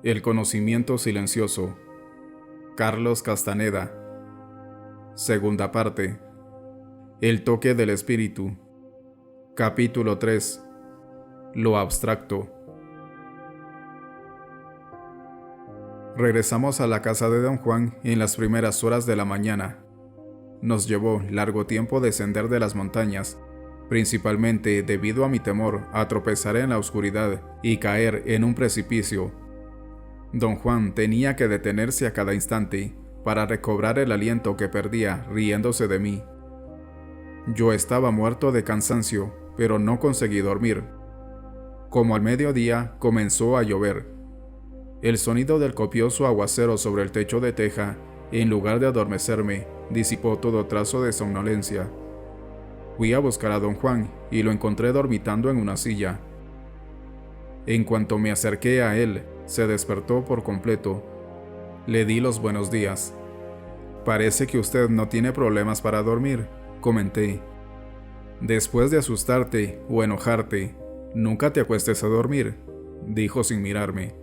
El conocimiento silencioso. Carlos Castaneda. Segunda parte. El toque del espíritu. Capítulo 3. Lo abstracto. Regresamos a la casa de don Juan en las primeras horas de la mañana. Nos llevó largo tiempo descender de las montañas, principalmente debido a mi temor a tropezar en la oscuridad y caer en un precipicio. Don Juan tenía que detenerse a cada instante para recobrar el aliento que perdía riéndose de mí. Yo estaba muerto de cansancio, pero no conseguí dormir. Como al mediodía comenzó a llover. El sonido del copioso aguacero sobre el techo de teja, en lugar de adormecerme, disipó todo trazo de somnolencia. Fui a buscar a don Juan y lo encontré dormitando en una silla. En cuanto me acerqué a él, se despertó por completo. Le di los buenos días. «Parece que usted no tiene problemas para dormir», comenté. «Después de asustarte o enojarte, nunca te acuestes a dormir», dijo sin mirarme.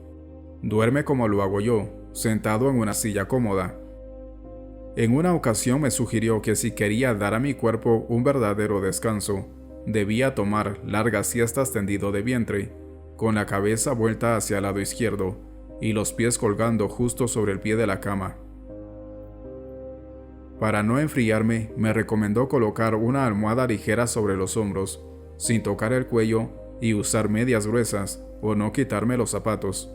«Duerme como lo hago yo, sentado en una silla cómoda». En una ocasión me sugirió que si quería dar a mi cuerpo un verdadero descanso, debía tomar largas siestas tendido de vientre, con la cabeza vuelta hacia el lado izquierdo y los pies colgando justo sobre el pie de la cama. Para no enfriarme, me recomendó colocar una almohada ligera sobre los hombros, sin tocar el cuello, y usar medias gruesas o no quitarme los zapatos.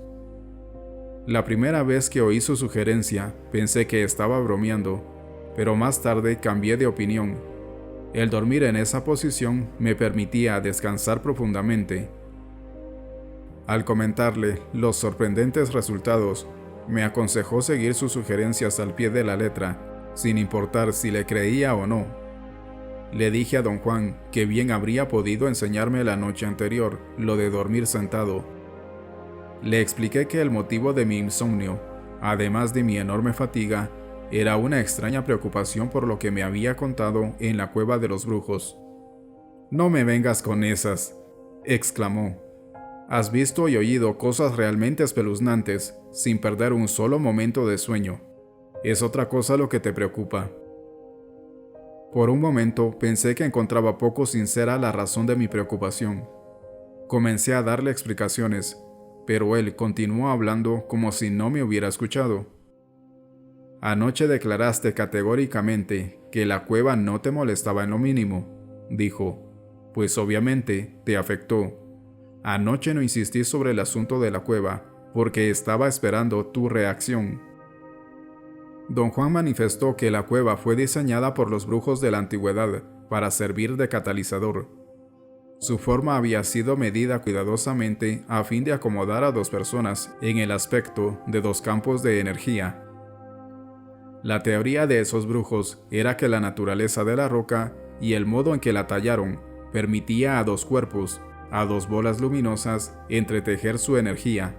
La primera vez que oí su sugerencia, pensé que estaba bromeando, pero más tarde cambié de opinión. El dormir en esa posición me permitía descansar profundamente. Al comentarle los sorprendentes resultados, me aconsejó seguir sus sugerencias al pie de la letra, sin importar si le creía o no. Le dije a don Juan que bien habría podido enseñarme la noche anterior lo de dormir sentado. Le expliqué que el motivo de mi insomnio, además de mi enorme fatiga, era una extraña preocupación por lo que me había contado en la cueva de los brujos. «No me vengas con esas», exclamó. «Has visto y oído cosas realmente espeluznantes, sin perder un solo momento de sueño. Es otra cosa lo que te preocupa». Por un momento pensé que encontraba poco sincera la razón de mi preocupación. Comencé a darle explicaciones, pero él continuó hablando como si no me hubiera escuchado. «Anoche declaraste categóricamente que la cueva no te molestaba en lo mínimo», dijo. «Pues obviamente te afectó. Anoche no insistí sobre el asunto de la cueva, porque estaba esperando tu reacción». Don Juan manifestó que la cueva fue diseñada por los brujos de la antigüedad para servir de catalizador. Su forma había sido medida cuidadosamente a fin de acomodar a dos personas en el aspecto de dos campos de energía. La teoría de esos brujos era que la naturaleza de la roca y el modo en que la tallaron permitía a dos cuerpos, a dos bolas luminosas, entretejer su energía.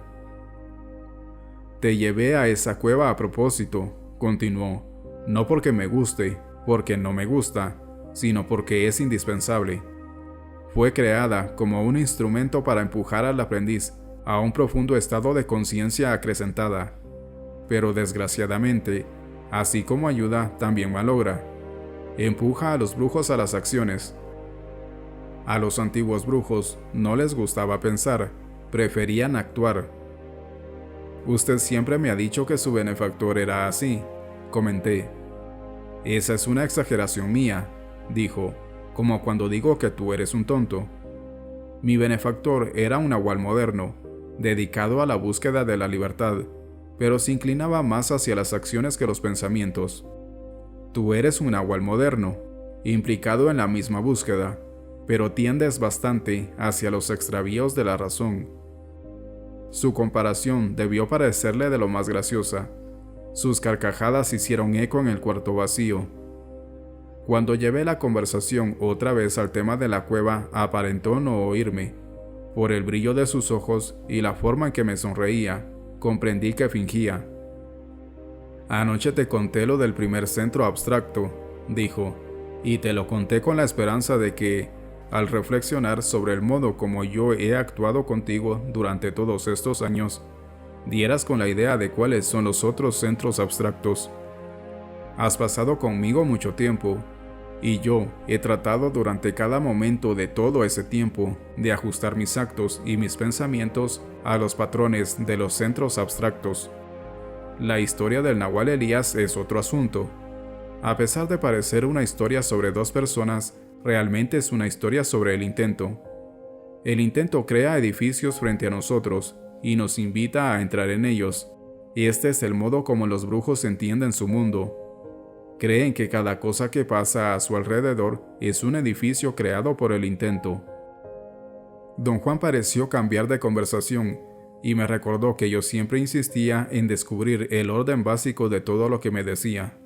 «Te llevé a esa cueva a propósito», continuó, «no porque me guste, porque no me gusta, sino porque es indispensable. Fue creada como un instrumento para empujar al aprendiz a un profundo estado de conciencia acrecentada. Pero desgraciadamente, así como ayuda, también malogra. Empuja a los brujos a las acciones. A los antiguos brujos no les gustaba pensar, preferían actuar». «Usted siempre me ha dicho que su benefactor era así», comenté. «Esa es una exageración mía», dijo, «como cuando digo que tú eres un tonto. Mi benefactor era un nahual moderno, dedicado a la búsqueda de la libertad, pero se inclinaba más hacia las acciones que los pensamientos. Tú eres un nahual moderno, implicado en la misma búsqueda, pero tiendes bastante hacia los extravíos de la razón». Su comparación debió parecerle de lo más graciosa. Sus carcajadas hicieron eco en el cuarto vacío. Cuando llevé la conversación otra vez al tema de la cueva, aparentó no oírme. Por el brillo de sus ojos y la forma en que me sonreía, comprendí que fingía. «Anoche te conté lo del primer centro abstracto», dijo, «y te lo conté con la esperanza de que, al reflexionar sobre el modo como yo he actuado contigo durante todos estos años, dieras con la idea de cuáles son los otros centros abstractos. Has pasado conmigo mucho tiempo, y yo he tratado durante cada momento de todo ese tiempo de ajustar mis actos y mis pensamientos a los patrones de los centros abstractos. La historia del Nahual Elías es otro asunto. A pesar de parecer una historia sobre dos personas, realmente es una historia sobre el intento. El intento crea edificios frente a nosotros y nos invita a entrar en ellos, y este es el modo como los brujos entienden su mundo. Creen que cada cosa que pasa a su alrededor es un edificio creado por el intento. Don Juan pareció cambiar de conversación y me recordó que yo siempre insistía en descubrir el orden básico de todo lo que me decía.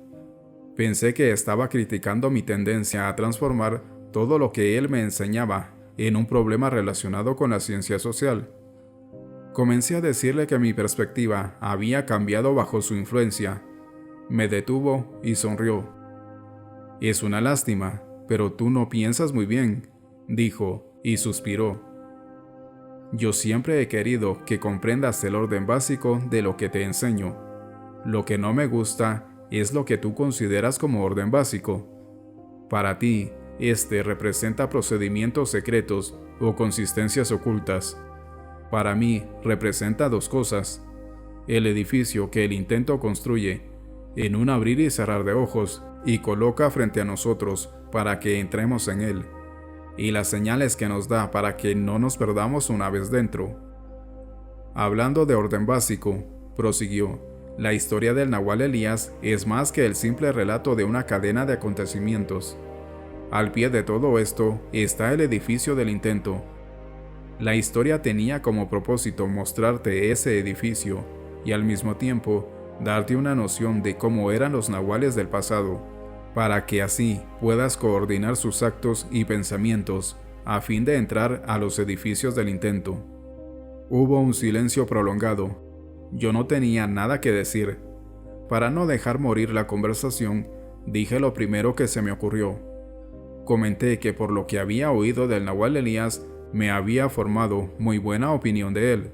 Pensé que estaba criticando mi tendencia a transformar todo lo que él me enseñaba en un problema relacionado con la ciencia social. Comencé a decirle que mi perspectiva había cambiado bajo su influencia. Me detuvo y sonrió. «Es una lástima, pero tú no piensas muy bien», dijo y suspiró. «Yo siempre he querido que comprendas el orden básico de lo que te enseño. Lo que no me gusta es lo que tú consideras como orden básico. Para ti, este representa procedimientos secretos o consistencias ocultas. Para mí, representa dos cosas: el edificio que el intento construye en un abrir y cerrar de ojos y coloca frente a nosotros para que entremos en él, y las señales que nos da para que no nos perdamos una vez dentro. Hablando de orden básico», prosiguió, «la historia del Nahual Elías es más que el simple relato de una cadena de acontecimientos. Al pie de todo esto está el edificio del intento. La historia tenía como propósito mostrarte ese edificio y al mismo tiempo darte una noción de cómo eran los nahuales del pasado, para que así puedas coordinar sus actos y pensamientos a fin de entrar a los edificios del intento». Hubo un silencio prolongado. Yo no tenía nada que decir. Para no dejar morir la conversación, dije lo primero que se me ocurrió. Comenté que por lo que había oído del Nahual Elías, me había formado muy buena opinión de él.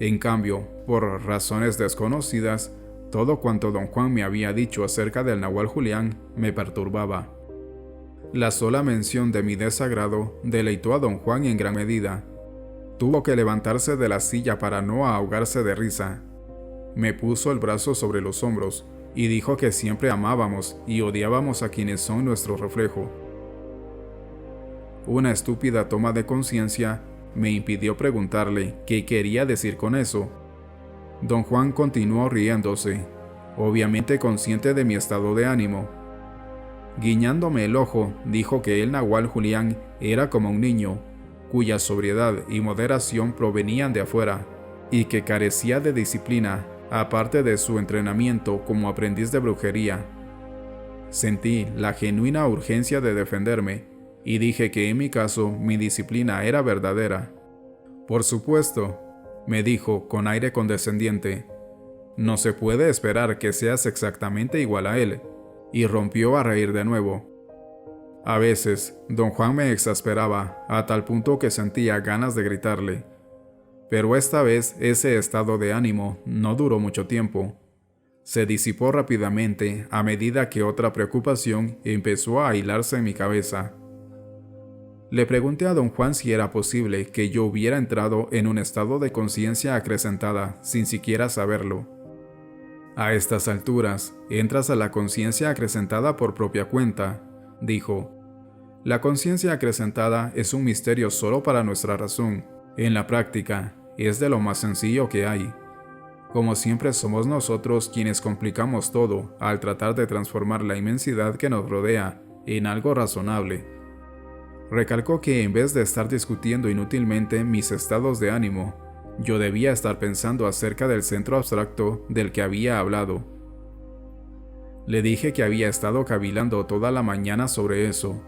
En cambio, por razones desconocidas, todo cuanto don Juan me había dicho acerca del Nahual Julián me perturbaba. La sola mención de mi desagrado deleitó a don Juan en gran medida. Tuvo que levantarse de la silla para no ahogarse de risa. Me puso el brazo sobre los hombros y dijo que siempre amábamos y odiábamos a quienes son nuestro reflejo. Una estúpida toma de conciencia me impidió preguntarle qué quería decir con eso. Don Juan continuó riéndose, obviamente consciente de mi estado de ánimo. Guiñándome el ojo, dijo que el Nahual Julián era como un niño, cuya sobriedad y moderación provenían de afuera, y que carecía de disciplina, aparte de su entrenamiento como aprendiz de brujería. Sentí la genuina urgencia de defenderme, y dije que en mi caso mi disciplina era verdadera. «Por supuesto», me dijo con aire condescendiente, «no se puede esperar que seas exactamente igual a él», y rompió a reír de nuevo. A veces, don Juan me exasperaba a tal punto que sentía ganas de gritarle. Pero esta vez ese estado de ánimo no duró mucho tiempo. Se disipó rápidamente a medida que otra preocupación empezó a hilarse en mi cabeza. Le pregunté a don Juan si era posible que yo hubiera entrado en un estado de conciencia acrecentada sin siquiera saberlo. «A estas alturas, entras a la conciencia acrecentada por propia cuenta», dijo. «La conciencia acrecentada es un misterio solo para nuestra razón. En la práctica, es de lo más sencillo que hay. Como siempre somos nosotros quienes complicamos todo al tratar de transformar la inmensidad que nos rodea en algo razonable». Recalcó que en vez de estar discutiendo inútilmente mis estados de ánimo, yo debía estar pensando acerca del centro abstracto del que había hablado. Le dije que había estado cavilando toda la mañana sobre eso,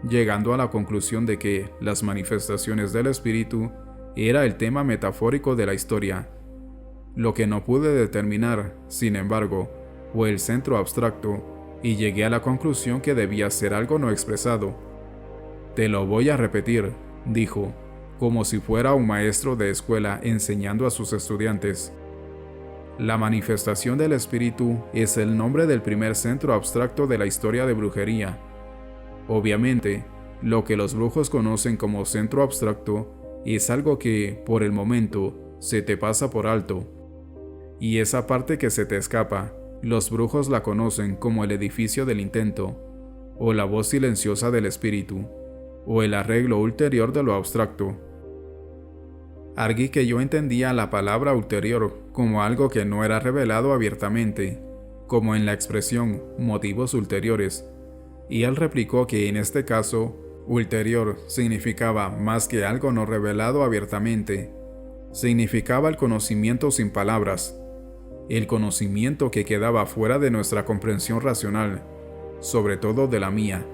llegando a la conclusión de que las manifestaciones del espíritu era el tema metafórico de la historia. Lo que no pude determinar, sin embargo, fue el centro abstracto, y llegué a la conclusión que debía ser algo no expresado. «Te lo voy a repetir», dijo, como si fuera un maestro de escuela enseñando a sus estudiantes. La manifestación del espíritu es el nombre del primer centro abstracto de la historia de brujería. Obviamente, lo que los brujos conocen como centro abstracto es algo que, por el momento, se te pasa por alto. Y esa parte que se te escapa, los brujos la conocen como el edificio del intento, o la voz silenciosa del espíritu, o el arreglo ulterior de lo abstracto. Arguí que yo entendía la palabra ulterior como algo que no era revelado abiertamente, como en la expresión motivos ulteriores, y él replicó que en este caso, ulterior significaba más que algo no revelado abiertamente, significaba el conocimiento sin palabras, el conocimiento que quedaba fuera de nuestra comprensión racional, sobre todo de la mía.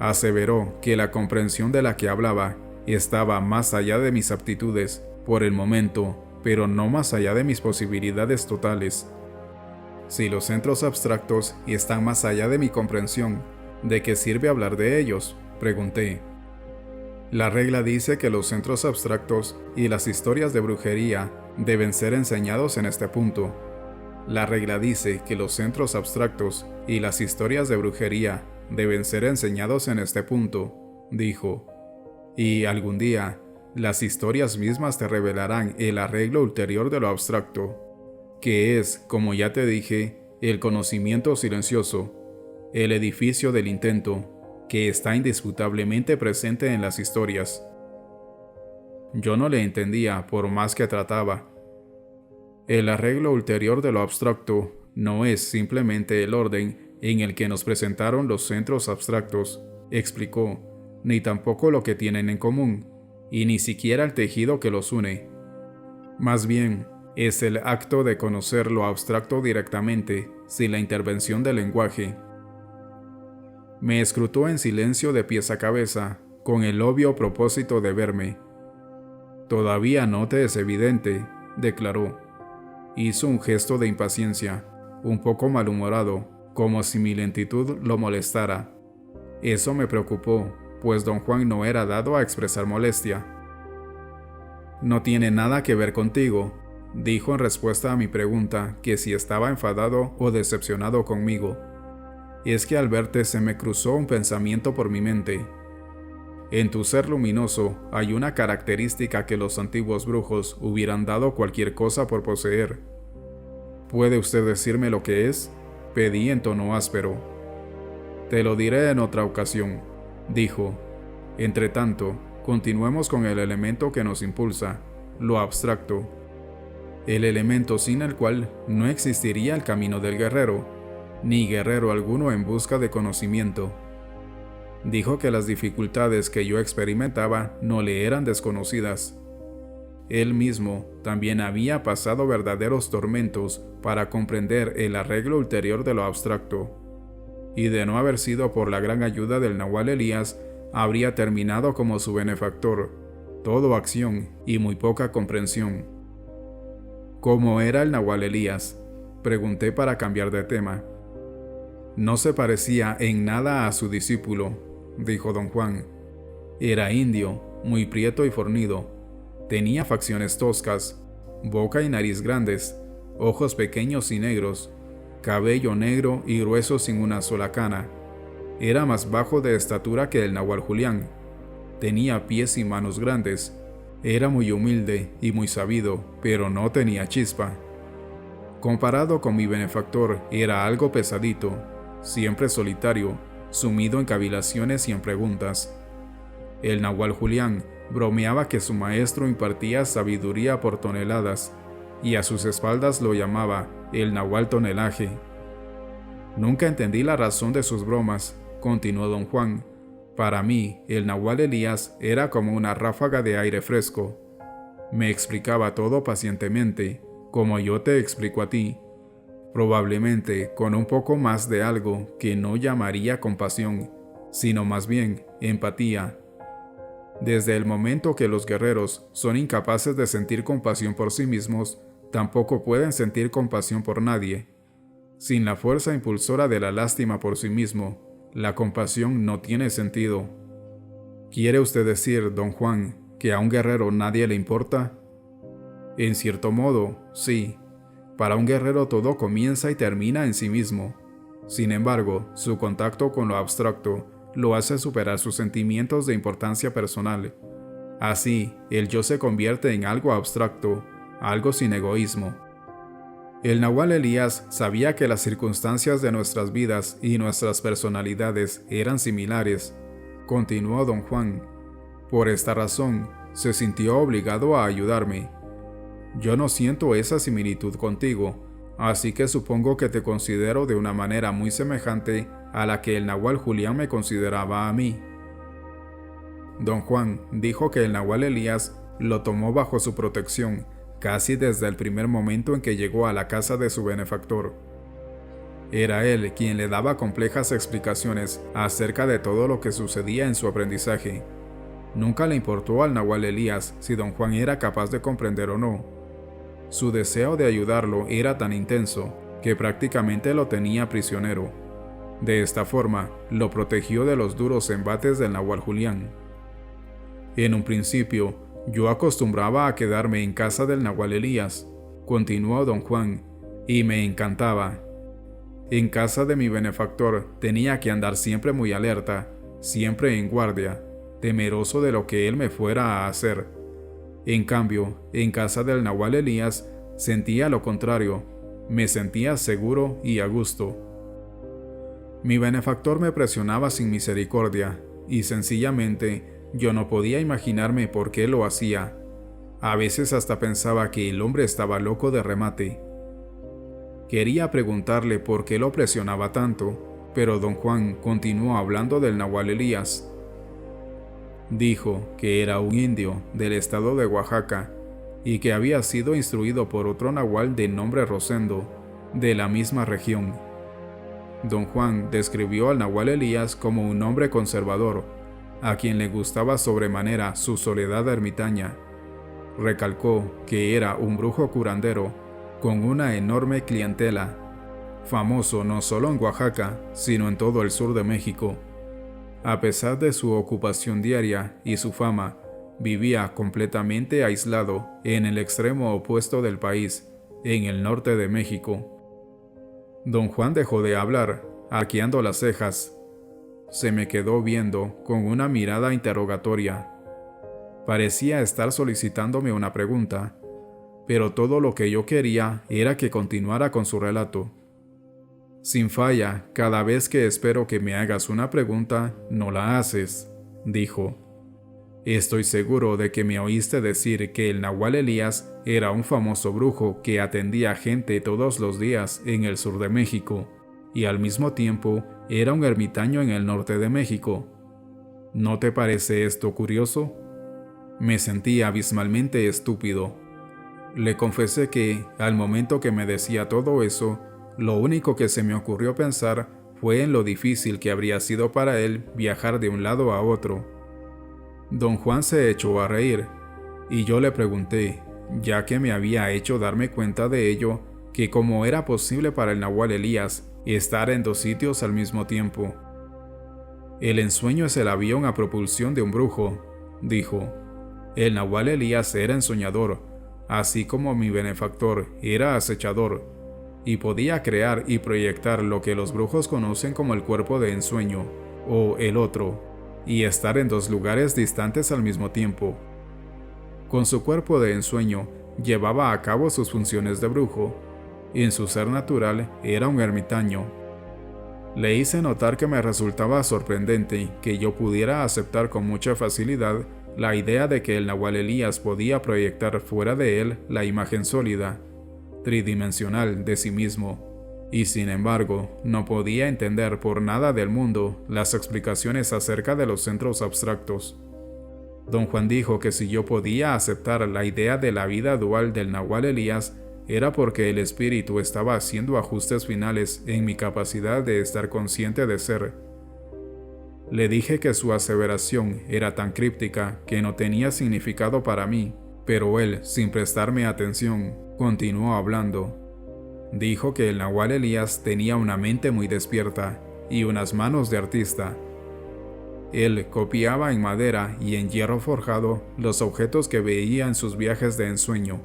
Aseveró que la comprensión de la que hablaba estaba más allá de mis aptitudes por el momento, pero no más allá de mis posibilidades totales. Si los centros abstractos están más allá de mi comprensión, ¿de qué sirve hablar de ellos?, pregunté. La regla dice que los centros abstractos y las historias de brujería deben ser enseñados en este punto. La regla dice que los centros abstractos y las historias de brujería deben ser enseñados en este punto, dijo. Y algún día, las historias mismas te revelarán el arreglo ulterior de lo abstracto, que es, como ya te dije, el conocimiento silencioso, el edificio del intento, que está indisputablemente presente en las historias. Yo no le entendía por más que trataba. El arreglo ulterior de lo abstracto no es simplemente el orden en el que nos presentaron los centros abstractos, explicó, ni tampoco lo que tienen en común, y ni siquiera el tejido que los une. Más bien, es el acto de conocer lo abstracto directamente, sin la intervención del lenguaje. Me escrutó en silencio de pies a cabeza, con el obvio propósito de verme. «Todavía no te es evidente», declaró. Hizo un gesto de impaciencia, un poco malhumorado, como si mi lentitud lo molestara. Eso me preocupó, pues don Juan no era dado a expresar molestia. «No tiene nada que ver contigo», dijo en respuesta a mi pregunta que si estaba enfadado o decepcionado conmigo. Es que al verte se me cruzó un pensamiento por mi mente. En tu ser luminoso hay una característica que los antiguos brujos hubieran dado cualquier cosa por poseer. ¿Puede usted decirme lo que es?, pedí en tono áspero. Te lo diré en otra ocasión, dijo. Entretanto, continuemos con el elemento que nos impulsa, lo abstracto. El elemento sin el cual no existiría el camino del guerrero, ni guerrero alguno en busca de conocimiento. Dijo que las dificultades que yo experimentaba no le eran desconocidas. Él mismo también había pasado verdaderos tormentos para comprender el arreglo ulterior de lo abstracto, y de no haber sido por la gran ayuda del Nahual Elías, habría terminado como su benefactor, todo acción y muy poca comprensión. ¿Cómo era el Nahual Elías?, pregunté para cambiar de tema. No se parecía en nada a su discípulo, dijo don Juan. Era indio, muy prieto y fornido. Tenía facciones toscas, boca y nariz grandes, ojos pequeños y negros, cabello negro y grueso sin una sola cana. Era más bajo de estatura que el Nahual Julián. Tenía pies y manos grandes. Era muy humilde y muy sabido, pero no tenía chispa. Comparado con mi benefactor, era algo pesadito, siempre solitario, sumido en cavilaciones y en preguntas. El Nahual Julián bromeaba que su maestro impartía sabiduría por toneladas, y a sus espaldas lo llamaba el Nahual Tonelaje. Nunca entendí la razón de sus bromas, continuó don Juan. Para mí, el Nahual Elías era como una ráfaga de aire fresco. Me explicaba todo pacientemente, como yo te explico a ti, probablemente con un poco más de algo que no llamaría compasión, sino más bien empatía. Desde el momento que los guerreros son incapaces de sentir compasión por sí mismos, tampoco pueden sentir compasión por nadie. Sin la fuerza impulsora de la lástima por sí mismo, la compasión no tiene sentido. ¿Quiere usted decir, don Juan, que a un guerrero nadie le importa? En cierto modo, sí. Para un guerrero todo comienza y termina en sí mismo. Sin embargo, su contacto con lo abstracto lo hace superar sus sentimientos de importancia personal. Así, el yo se convierte en algo abstracto, algo sin egoísmo. El Nahual Elías sabía que las circunstancias de nuestras vidas y nuestras personalidades eran similares, continuó don Juan. Por esta razón, se sintió obligado a ayudarme. Yo no siento esa similitud contigo, así que supongo que te considero de una manera muy semejante a la que el Nahual Julián me consideraba a mí. Don Juan dijo que el Nahual Elías lo tomó bajo su protección casi desde el primer momento en que llegó a la casa de su benefactor. Era él quien le daba complejas explicaciones acerca de todo lo que sucedía en su aprendizaje. Nunca le importó al Nahual Elías si don Juan era capaz de comprender o no. Su deseo de ayudarlo era tan intenso que prácticamente lo tenía prisionero. De esta forma, lo protegió de los duros embates del Nahual Julián. En un principio, yo acostumbraba a quedarme en casa del Nahual Elías, continuó don Juan, y me encantaba. En casa de mi benefactor tenía que andar siempre muy alerta, siempre en guardia, temeroso de lo que él me fuera a hacer. En cambio, en casa del Nahual Elías sentía lo contrario, me sentía seguro y a gusto. Mi benefactor me presionaba sin misericordia, y sencillamente yo no podía imaginarme por qué lo hacía. A veces hasta pensaba que el hombre estaba loco de remate. Quería preguntarle por qué lo presionaba tanto, pero don Juan continuó hablando del Nahual Elías. Dijo que era un indio del estado de Oaxaca y que había sido instruido por otro nahual de nombre Rosendo, de la misma región. Don Juan describió al Nahual Elías como un hombre conservador, a quien le gustaba sobremanera su soledad ermitaña. Recalcó que era un brujo curandero con una enorme clientela, famoso no solo en Oaxaca, sino en todo el sur de México. A pesar de su ocupación diaria y su fama, vivía completamente aislado en el extremo opuesto del país, en el norte de México. Don Juan dejó de hablar, arqueando las cejas. Se me quedó viendo con una mirada interrogatoria. Parecía estar solicitándome una pregunta, pero todo lo que yo quería era que continuara con su relato. Sin falla, cada vez que espero que me hagas una pregunta, no la haces, dijo. Estoy seguro de que me oíste decir que el Nahual Elías era un famoso brujo que atendía gente todos los días en el sur de México, y al mismo tiempo era un ermitaño en el norte de México. ¿No te parece esto curioso? Me sentí abismalmente estúpido. Le confesé que, al momento que me decía todo eso, lo único que se me ocurrió pensar fue en lo difícil que habría sido para él viajar de un lado a otro. Don Juan se echó a reír, y yo le pregunté, ya que me había hecho darme cuenta de ello, que cómo era posible para el Nahual Elías estar en dos sitios al mismo tiempo. El ensueño es el avión a propulsión de un brujo, dijo. El Nahual Elías era ensoñador, así como mi benefactor era acechador, y podía crear y proyectar lo que los brujos conocen como el cuerpo de ensueño, o el otro, y estar en dos lugares distantes al mismo tiempo. Con su cuerpo de ensueño llevaba a cabo sus funciones de brujo, y en su ser natural era un ermitaño. Le hice notar que me resultaba sorprendente que yo pudiera aceptar con mucha facilidad la idea de que el Nahual Elías podía proyectar fuera de él la imagen sólida, tridimensional de sí mismo, y sin embargo no podía entender por nada del mundo las explicaciones acerca de los centros abstractos. Don Juan dijo que si yo podía aceptar la idea de la vida dual del Nahual Elías, era porque el espíritu estaba haciendo ajustes finales en mi capacidad de estar consciente de ser. Le dije que su aseveración era tan críptica que no tenía significado para mí, pero él, sin prestarme atención, continuó hablando. Dijo que el Nahual Elías tenía una mente muy despierta y unas manos de artista. Él copiaba en madera y en hierro forjado los objetos que veía en sus viajes de ensueño.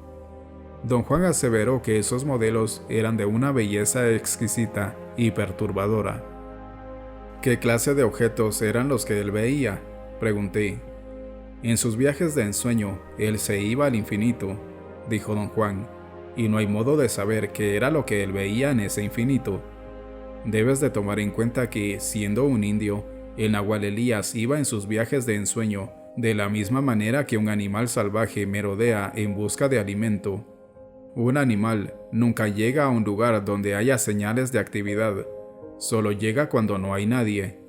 Don Juan aseveró que esos modelos eran de una belleza exquisita y perturbadora. ¿Qué clase de objetos eran los que él veía?, pregunté. En sus viajes de ensueño, él se iba al infinito, dijo don Juan, y no hay modo de saber qué era lo que él veía en ese infinito. Debes de tomar en cuenta que, siendo un indio, el nahual Elías iba en sus viajes de ensueño de la misma manera que un animal salvaje merodea en busca de alimento. Un animal nunca llega a un lugar donde haya señales de actividad, solo llega cuando no hay nadie.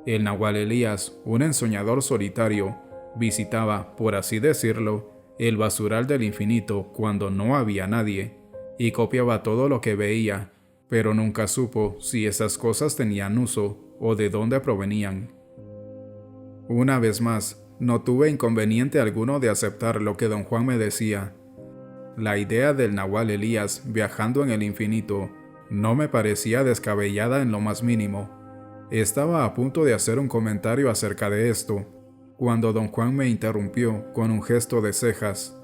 El nahual Elías, un ensoñador solitario, visitaba, por así decirlo, el basural del infinito cuando no había nadie, y copiaba todo lo que veía, pero nunca supo si esas cosas tenían uso o de dónde provenían. Una vez más, no tuve inconveniente alguno de aceptar lo que don Juan me decía. La idea del nahual Elías viajando en el infinito no me parecía descabellada en lo más mínimo. Estaba a punto de hacer un comentario acerca de esto, cuando don Juan me interrumpió con un gesto de cejas.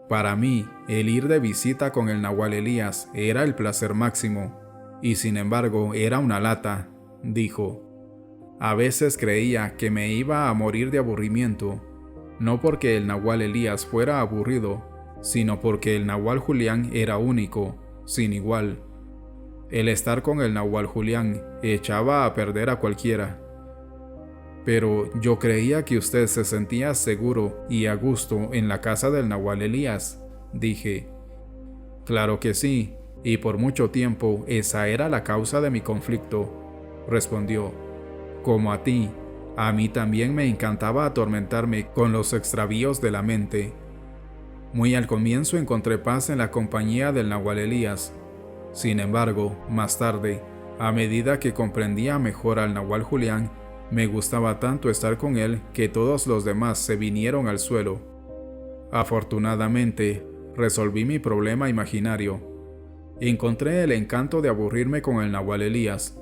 Para mí, el ir de visita con el nahual Elías era el placer máximo, y sin embargo era una lata, dijo. A veces creía que me iba a morir de aburrimiento, no porque el nahual Elías fuera aburrido, sino porque el nahual Julián era único, sin igual. El estar con el nahual Julián echaba a perder a cualquiera. Pero yo creía que usted se sentía seguro y a gusto en la casa del nahual Elías, dije. Claro que sí, y por mucho tiempo esa era la causa de mi conflicto, respondió. Como a ti, a mí también me encantaba atormentarme con los extravíos de la mente. Muy al comienzo encontré paz en la compañía del nahual Elías. Sin embargo, más tarde, a medida que comprendía mejor al nahual Julián, me gustaba tanto estar con él que todos los demás se vinieron al suelo. Afortunadamente, resolví mi problema imaginario. Encontré el encanto de aburrirme con el nahual Elías.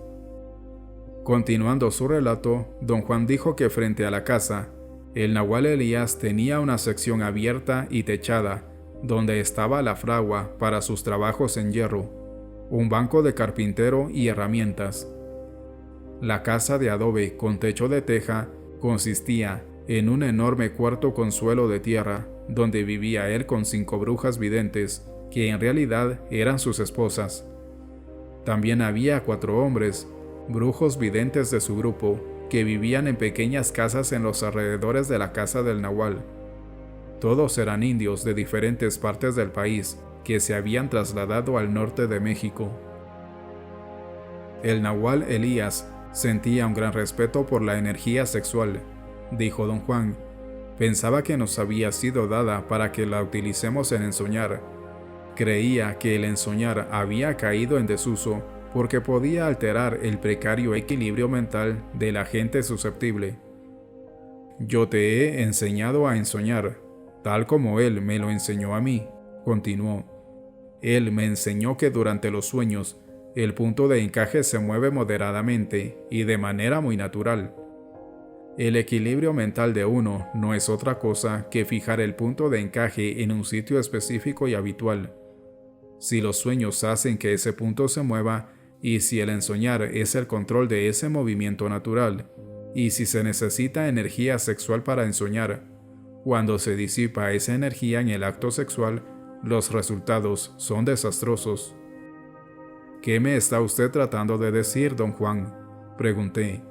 Continuando su relato, don Juan dijo que frente a la casa, el nahual Elías tenía una sección abierta y techada, donde estaba la fragua para sus trabajos en hierro, un banco de carpintero y herramientas. La casa de adobe con techo de teja consistía en un enorme cuarto con suelo de tierra, donde vivía él con 5 brujas videntes, que en realidad eran sus esposas. También había 4 hombres, brujos videntes de su grupo, que vivían en pequeñas casas en los alrededores de la casa del nahual. Todos eran indios de diferentes partes del país, que se habían trasladado al norte de México. El nahual Elías sentía un gran respeto por la energía sexual, dijo don Juan. Pensaba que nos había sido dada para que la utilicemos en ensoñar. Creía que el ensoñar había caído en desuso porque podía alterar el precario equilibrio mental de la gente susceptible. Yo te he enseñado a ensoñar, tal como él me lo enseñó a mí, continuó. Él me enseñó que durante los sueños, el punto de encaje se mueve moderadamente y de manera muy natural. El equilibrio mental de uno no es otra cosa que fijar el punto de encaje en un sitio específico y habitual. Si los sueños hacen que ese punto se mueva, y si el ensoñar es el control de ese movimiento natural, y si se necesita energía sexual para ensoñar, cuando se disipa esa energía en el acto sexual, los resultados son desastrosos. ¿Qué me está usted tratando de decir, don Juan?, pregunté.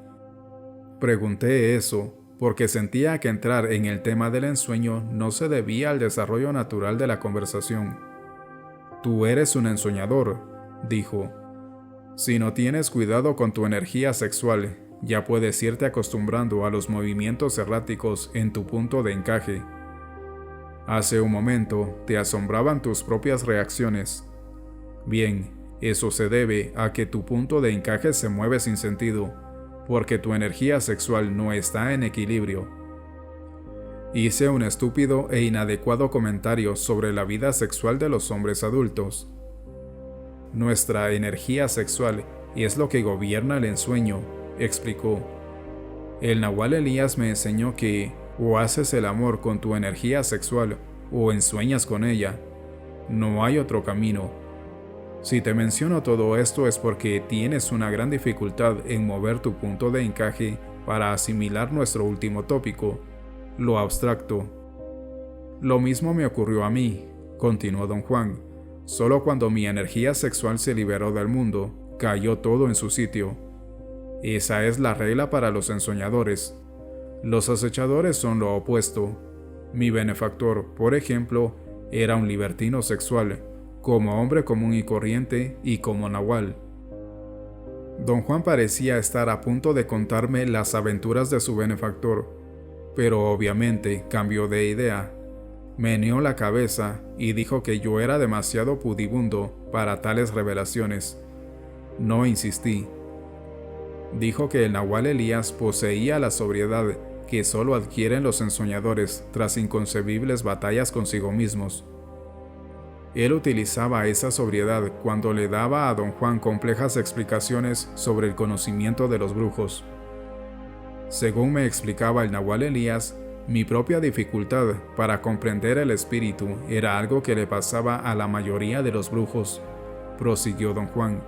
Pregunté eso porque sentía que entrar en el tema del ensueño no se debía al desarrollo natural de la conversación. Tú eres un ensoñador, dijo. Si no tienes cuidado con tu energía sexual, ya puedes irte acostumbrando a los movimientos erráticos en tu punto de encaje. Hace un momento te asombraban tus propias reacciones. Bien, eso se debe a que tu punto de encaje se mueve sin sentido, porque tu energía sexual no está en equilibrio. Hice un estúpido e inadecuado comentario sobre la vida sexual de los hombres adultos. Nuestra energía sexual es lo que gobierna el ensueño, explicó. El nahual Elías me enseñó que o haces el amor con tu energía sexual o ensueñas con ella. no hay otro camino. Si te menciono todo esto es porque tienes una gran dificultad en mover tu punto de encaje para asimilar nuestro último tópico, lo abstracto. Lo mismo me ocurrió a mí, continuó don Juan. Solo cuando mi energía sexual se liberó del mundo, cayó todo en su sitio. Esa es la regla para los ensoñadores. Los acechadores son lo opuesto. Mi benefactor, por ejemplo, era un libertino sexual, como hombre común y corriente y como nahual. Don Juan parecía estar a punto de contarme las aventuras de su benefactor, pero obviamente cambió de idea. Meneó la cabeza y dijo que yo era demasiado pudibundo para tales revelaciones. No insistí. Dijo que el nahual Elías poseía la sobriedad que solo adquieren los ensoñadores tras inconcebibles batallas consigo mismos. Él utilizaba esa sobriedad cuando le daba a don Juan complejas explicaciones sobre el conocimiento de los brujos. Según me explicaba el nahual Elías, mi propia dificultad para comprender el espíritu era algo que le pasaba a la mayoría de los brujos, prosiguió don Juan.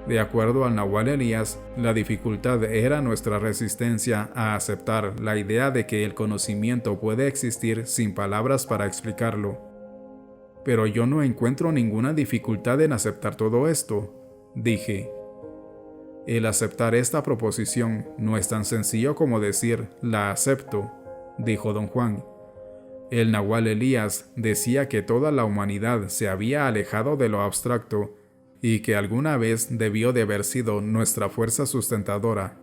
De acuerdo al nahual Elías, la dificultad era nuestra resistencia a aceptar la idea de que el conocimiento puede existir sin palabras para explicarlo. Pero yo no encuentro ninguna dificultad en aceptar todo esto, dije. El aceptar esta proposición no es tan sencillo como decir la acepto, dijo don Juan. El nahual Elías decía que toda la humanidad se había alejado de lo abstracto y que alguna vez debió de haber sido nuestra fuerza sustentadora.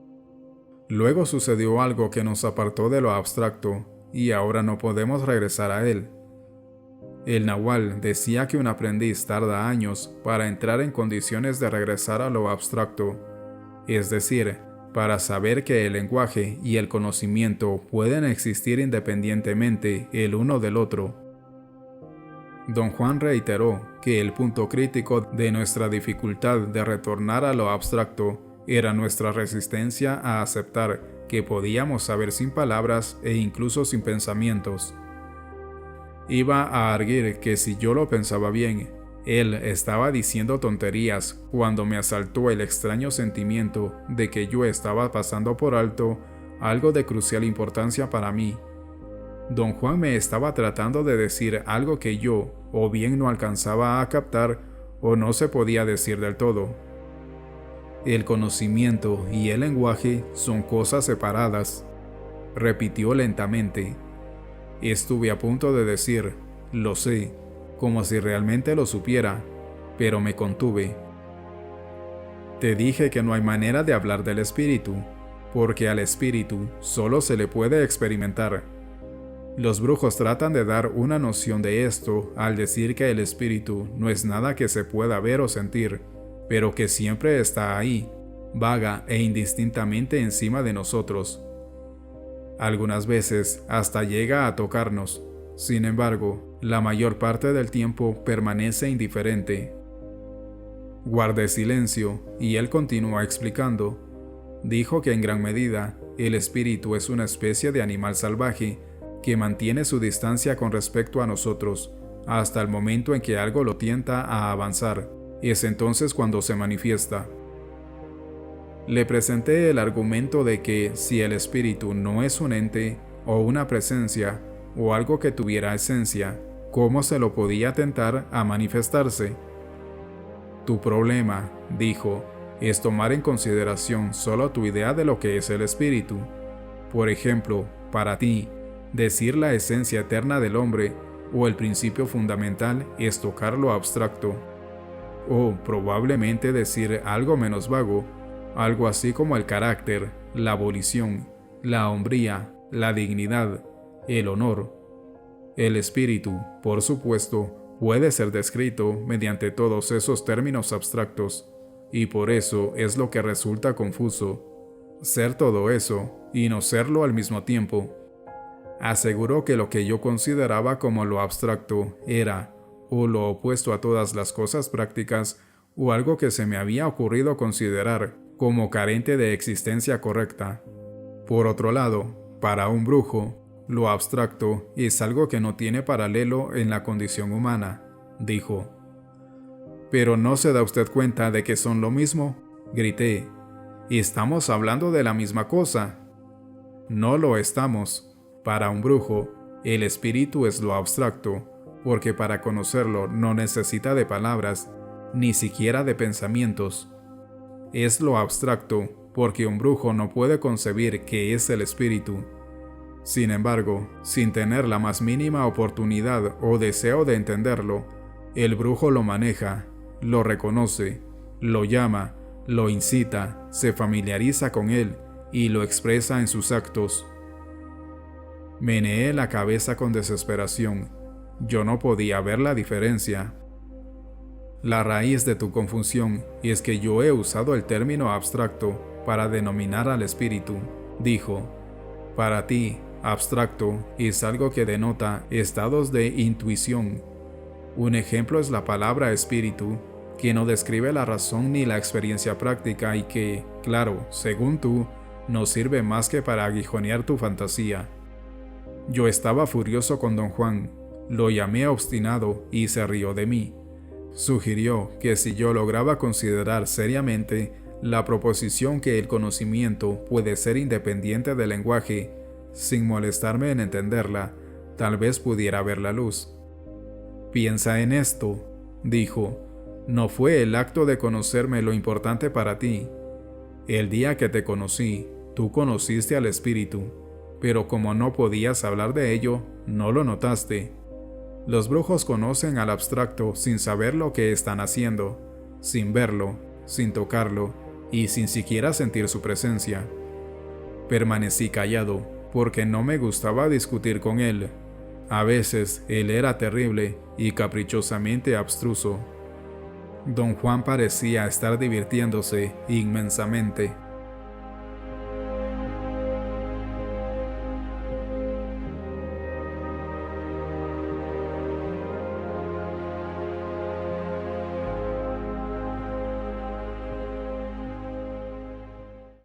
Luego sucedió algo que nos apartó de lo abstracto y ahora no podemos regresar a él. El nahual decía que un aprendiz tarda años para entrar en condiciones de regresar a lo abstracto, es decir, para saber que el lenguaje y el conocimiento pueden existir independientemente el uno del otro. Don Juan reiteró que el punto crítico de nuestra dificultad de retornar a lo abstracto era nuestra resistencia a aceptar que podíamos saber sin palabras e incluso sin pensamientos. Iba a arguir que si yo lo pensaba bien, él estaba diciendo tonterías cuando me asaltó el extraño sentimiento de que yo estaba pasando por alto algo de crucial importancia para mí. Don Juan me estaba tratando de decir algo que yo o bien no alcanzaba a captar o no se podía decir del todo. El conocimiento y el lenguaje son cosas separadas, repitió lentamente. Estuve a punto de decir, lo sé, como si realmente lo supiera, pero me contuve. Te dije que no hay manera de hablar del espíritu, porque al espíritu solo se le puede experimentar. Los brujos tratan de dar una noción de esto al decir que el espíritu no es nada que se pueda ver o sentir, pero que siempre está ahí, vaga e indistintamente encima de nosotros. Algunas veces hasta llega a tocarnos. Sin embargo, la mayor parte del tiempo permanece indiferente. Guardé silencio y él continúa explicando. Dijo que en gran medida el espíritu es una especie de animal salvaje que mantiene su distancia con respecto a nosotros hasta el momento en que algo lo tienta a avanzar. Es entonces cuando se manifiesta. Le presenté el argumento de que si el espíritu no es un ente o una presencia o algo que tuviera esencia, ¿cómo se lo podía tentar a manifestarse? Tu problema, dijo, es tomar en consideración solo tu idea de lo que es el espíritu. Por ejemplo, para ti, decir la esencia eterna del hombre o el principio fundamental es tocar lo abstracto. O probablemente decir algo menos vago, algo así como el carácter, la abolición, la hombría, la dignidad, el honor. El espíritu, por supuesto, puede ser descrito mediante todos esos términos abstractos, y por eso es lo que resulta confuso. Ser todo eso y no serlo al mismo tiempo. Aseguró que lo que yo consideraba como lo abstracto era, o lo opuesto a todas las cosas prácticas, o algo que se me había ocurrido considerar como carente de existencia correcta. Por otro lado, para un brujo, lo abstracto es algo que no tiene paralelo en la condición humana. dijo. «¿Pero no se da usted cuenta de que son lo mismo?», grité. «Estamos hablando de la misma cosa». «No lo estamos. Para un brujo, el espíritu es lo abstracto, porque para conocerlo no necesita de palabras, ni siquiera de pensamientos. Es lo abstracto, porque un brujo no puede concebir qué es el espíritu. Sin embargo, sin tener la más mínima oportunidad o deseo de entenderlo, el brujo lo maneja, lo reconoce, lo llama, lo incita, se familiariza con él y lo expresa en sus actos». Meneé la cabeza con desesperación. Yo no podía ver la diferencia. «La raíz de tu confusión es que yo he usado el término abstracto para denominar al espíritu», dijo. «Para ti, abstracto es algo que denota estados de intuición. Un ejemplo es la palabra espíritu, que no describe la razón ni la experiencia práctica y que, claro, según tú, no sirve más que para aguijonear tu fantasía». Yo estaba furioso con don Juan. Lo llamé obstinado y se rió de mí. Sugirió que si yo lograba considerar seriamente la proposición que el conocimiento puede ser independiente del lenguaje, sin molestarme en entenderla, tal vez pudiera ver la luz. «Piensa en esto», dijo. «No fue el acto de conocerme lo importante para ti. El día que te conocí, tú conociste al espíritu, pero como no podías hablar de ello, no lo notaste. Los brujos conocen al abstracto sin saber lo que están haciendo, sin verlo, sin tocarlo y sin siquiera sentir su presencia». Permanecí callado, porque no me gustaba discutir con él. A veces él era terrible y caprichosamente abstruso. Don Juan parecía estar divirtiéndose inmensamente.